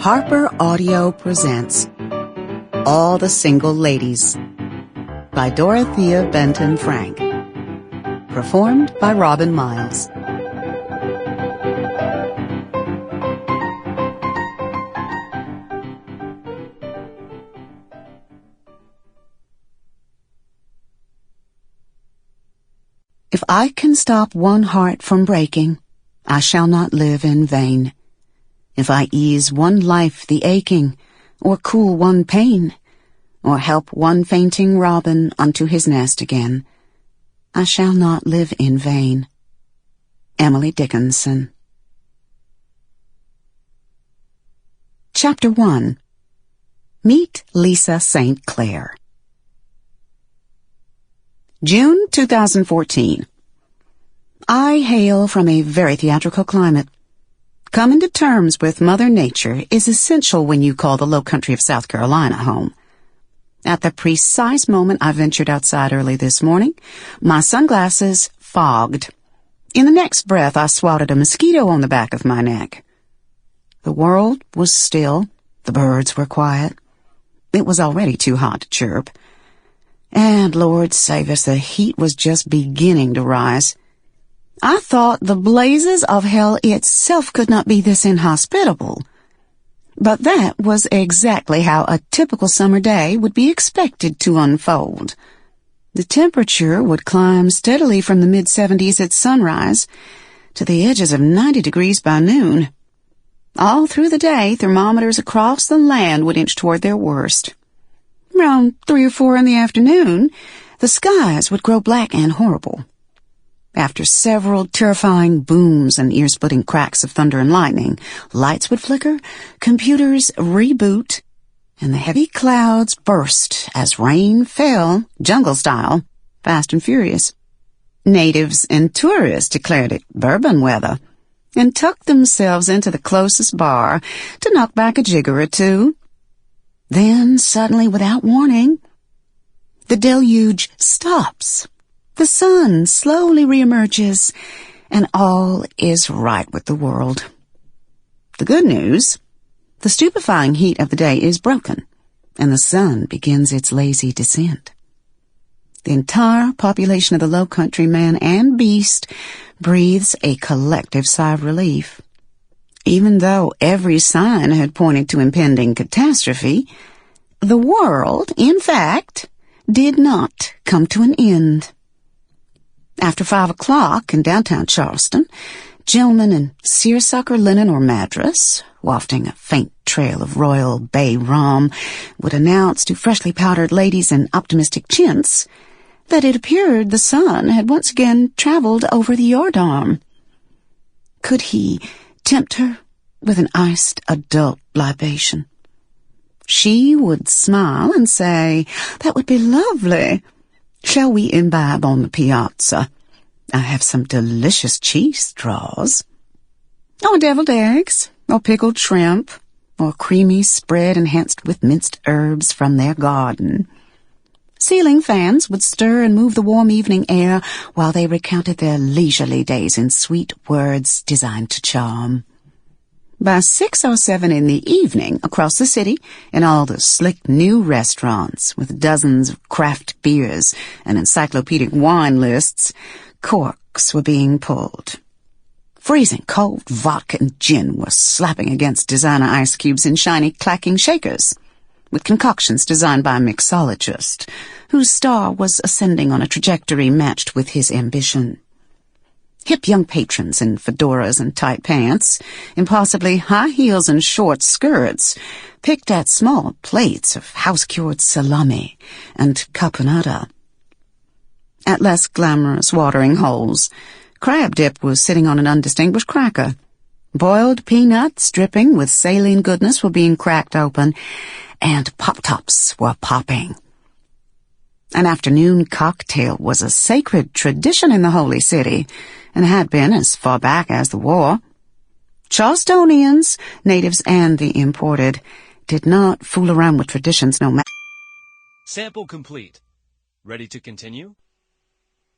Harper Audio presents All the Single Ladies by Dorothea Benton Frank. Performed by Robin Miles. If I can stop one heart from breaking, I shall not live in vain. If I ease one life the aching, or cool one pain, or help one fainting robin unto his nest again, I shall not live in vain. Emily Dickinson. Chapter 1. Meet Lisa St. Clair. June 2014. I hail from a very theatrical climate. Coming to terms with Mother Nature is essential when you call the Lowcountry of South Carolina home. At the precise moment I ventured outside early this morning, my sunglasses fogged. In the next breath, I swatted a mosquito on the back of my neck. The world was still. The birds were quiet. It was already too hot to chirp. And, Lord save us, the heat was just beginning to rise. I thought the blazes of hell itself could not be this inhospitable. But that was exactly how a typical summer day would be expected to unfold. The temperature would climb steadily from the mid-70s at sunrise to the edges of 90 degrees by noon. All through the day, thermometers across the land would inch toward their worst. Around 3 or 4 in the afternoon, the skies would grow black and horrible. After several terrifying booms and ear-splitting cracks of thunder and lightning, lights would flicker, computers reboot, and the heavy clouds burst as rain fell, jungle-style, fast and furious. Natives and tourists declared it bourbon weather and tucked themselves into the closest bar to knock back a jigger or two. Then, suddenly, without warning, the deluge stops. The sun slowly reemerges, and all is right with the world. The good news, the stupefying heat of the day is broken, and the sun begins its lazy descent. The entire population of the Lowcountry, man and beast, breathes a collective sigh of relief. Even though every sign had pointed to impending catastrophe, the world, in fact, did not come to an end. After 5 o'clock in downtown Charleston, gentlemen in seersucker linen or madras, wafting a faint trail of Royal Bay rum, would announce to freshly powdered ladies in optimistic chintz that it appeared the sun had once again traveled over the yardarm. Could he tempt her with an iced adult libation? She would smile and say, "That would be lovely. Shall we imbibe on the piazza? I have some delicious cheese straws. Or deviled eggs, or pickled shrimp, or creamy spread enhanced with minced herbs from their garden." Ceiling fans would stir and move the warm evening air while they recounted their leisurely days in sweet words designed to charm. By 6 or 7 in the evening, across the city, in all the slick new restaurants with dozens of craft beers and encyclopedic wine lists, corks were being pulled. Freezing cold vodka and gin were slapping against designer ice cubes in shiny clacking shakers, with concoctions designed by a mixologist, whose star was ascending on a trajectory matched with his ambition. Hip young patrons in fedoras and tight pants, impossibly high heels and short skirts, picked at small plates of house-cured salami and caponata. At less glamorous watering holes, crab dip was sitting on an undistinguished cracker. Boiled peanuts dripping with saline goodness were being cracked open, and pop-tops were popping. An afternoon cocktail was a sacred tradition in the Holy City, and had been as far back as the war. Charlestonians, natives and the imported, did not fool around with traditions no matter. Sample complete. Ready to continue?